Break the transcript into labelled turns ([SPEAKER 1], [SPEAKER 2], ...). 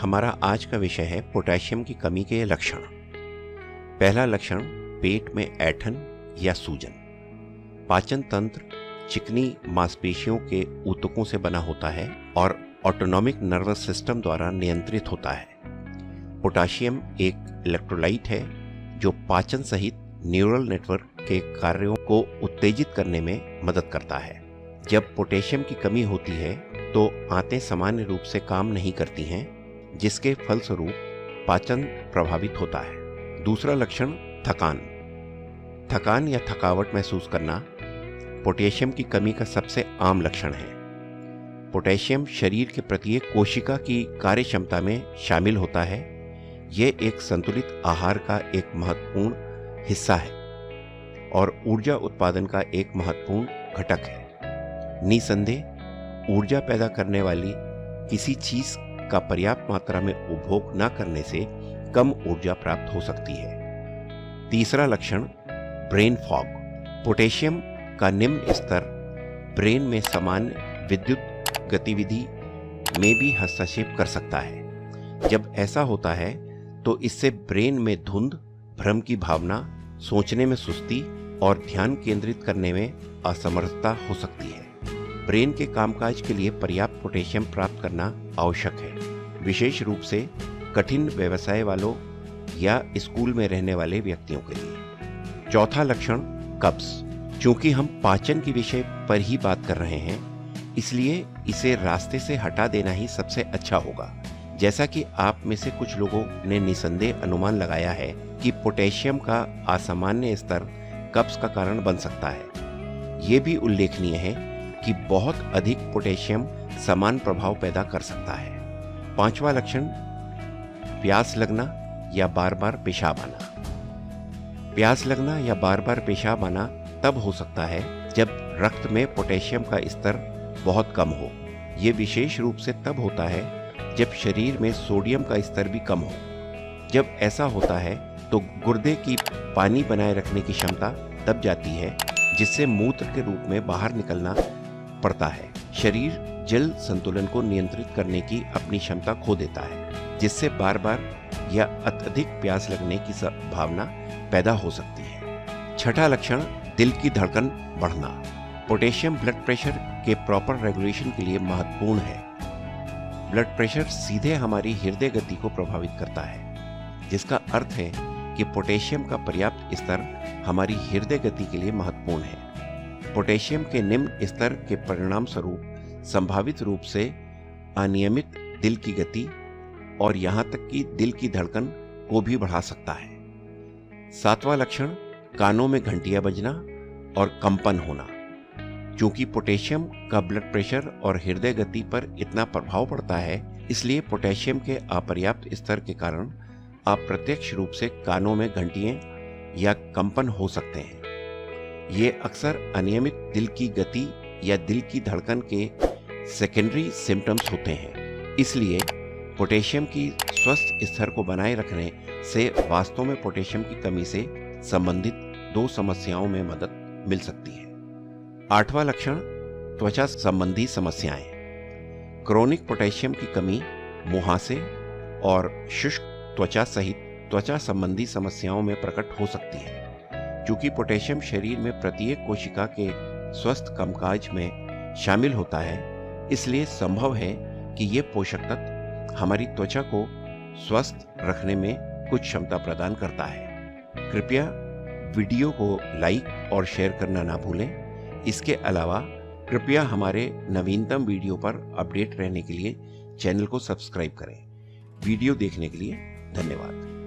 [SPEAKER 1] हमारा आज का विषय है पोटेशियम की कमी के लक्षण। पहला लक्षण, पेट में ऐंठन या सूजन। पाचन तंत्र चिकनी मांसपेशियों के ऊतकों से बना होता है और ऑटोनॉमिक नर्वस सिस्टम द्वारा नियंत्रित होता है। पोटेशियम एक इलेक्ट्रोलाइट है जो पाचन सहित न्यूरल नेटवर्क के कार्यों को उत्तेजित करने में मदद करता है। जब पोटेशियम की कमी होती है तो आंतें सामान्य रूप से काम नहीं करती हैं, जिसके फलस्वरूप पाचन प्रभावित होता है। दूसरा लक्षण, थकान या थकावट महसूस करना पोटेशियम की कमी का सबसे आम लक्षण है। पोटेशियम शरीर के प्रत्येक कोशिका की कार्यक्षमता में शामिल होता है। यह एक संतुलित आहार का एक महत्वपूर्ण हिस्सा है और ऊर्जा उत्पादन का एक महत्वपूर्ण घटक है। निसंदेह ऊर्जा पैदा करने वाली किसी चीज का पर्याप्त मात्रा में उपभोग न करने से कम ऊर्जा प्राप्त हो सकती है। तीसरा लक्षण, ब्रेन फॉग। पोटेशियम का निम्न स्तर ब्रेन में सामान्य विद्युत गतिविधि में भी हस्तक्षेप कर सकता है। जब ऐसा होता है तो इससे ब्रेन में धुंध, भ्रम की भावना, सोचने में सुस्ती और ध्यान केंद्रित करने में असमर्थता हो सकती है। ब्रेन के कामकाज के लिए पर्याप्त पोटेशियम प्राप्त करना आवश्यक है, विशेष रूप से कठिन व्यवसाय वालों या स्कूल में रहने वाले व्यक्तियों के लिए। चौथा लक्षण, कब्ज। चूंकि हम पाचन के विषय पर ही बात कर रहे हैं, इसलिए इसे रास्ते से हटा देना ही सबसे अच्छा होगा। जैसा कि आप में से कुछ लोगों ने निसंदेह अनुमान लगाया है कि पोटेशियम का असामान्य स्तर कब्ज का कारण बन सकता है। ये भी उल्लेखनीय है कि बहुत अधिक पोटेशियम समान प्रभाव पैदा कर सकता है। पांचवा लक्षण, प्यास लगना या बार बार पेशाब आना। प्यास लगना या बार बार पेशाब आना तब हो सकता है जब रक्त में पोटेशियम का स्तर बहुत कम हो। यह विशेष रूप से तब होता है जब शरीर में सोडियम का स्तर भी कम हो। जब ऐसा होता है तो गुर्दे की पानी बनाए रखने की क्षमता दब जाती है, जिससे मूत्र के रूप में बाहर निकलना पड़ता है। शरीर जल संतुलन को नियंत्रित करने की अपनी क्षमता खो देता है, जिससे बार बार या अत्यधिक प्यास लगने की भावना पैदा हो सकती है। छठा लक्षण, दिल की धड़कन बढ़ना। पोटेशियम ब्लड प्रेशर के प्रॉपर रेगुलेशन के लिए महत्वपूर्ण है। ब्लड प्रेशर सीधे हमारी हृदय गति को प्रभावित करता है, जिसका अर्थ है कि पोटेशियम का पर्याप्त स्तर हमारी हृदय गति के लिए महत्वपूर्ण है। पोटेशियम के निम्न स्तर के परिणाम स्वरूप संभावित रूप से अनियमित दिल की गति और यहां तक कि दिल की धड़कन को भी बढ़ा सकता है। सातवां लक्षण, कानों में घंटियां बजना और कंपन होना। चूंकि पोटेशियम का ब्लड प्रेशर और हृदय गति पर इतना प्रभाव पड़ता है, इसलिए पोटेशियम के अपर्याप्त स्तर के कारण अप्रत्यक्ष रूप से कानों में घंटियां या कंपन हो सकते हैं। ये अक्सर अनियमित दिल की गति या दिल की धड़कन के सेकेंडरी सिम्टम्स होते हैं। इसलिए पोटेशियम की स्वस्थ स्तर को बनाए रखने से वास्तव में पोटेशियम की कमी से संबंधित दो समस्याओं में मदद मिल सकती है। आठवां लक्षण, त्वचा संबंधी समस्याएं। क्रोनिक पोटेशियम की कमी मुहासे और शुष्क त्वचा सहित त्वचा संबंधी समस्याओं में प्रकट हो सकती है। चूंकि पोटेशियम शरीर में प्रत्येक कोशिका के स्वस्थ कामकाज में शामिल होता है, इसलिए संभव है कि ये पोषक तत्व हमारी त्वचा को स्वस्थ रखने में कुछ क्षमता प्रदान करता है। कृपया वीडियो को लाइक और शेयर करना ना भूलें। इसके अलावा कृपया हमारे नवीनतम वीडियो पर अपडेट रहने के लिए चैनल को सब्सक्राइब करें। वीडियो देखने के लिए धन्यवाद।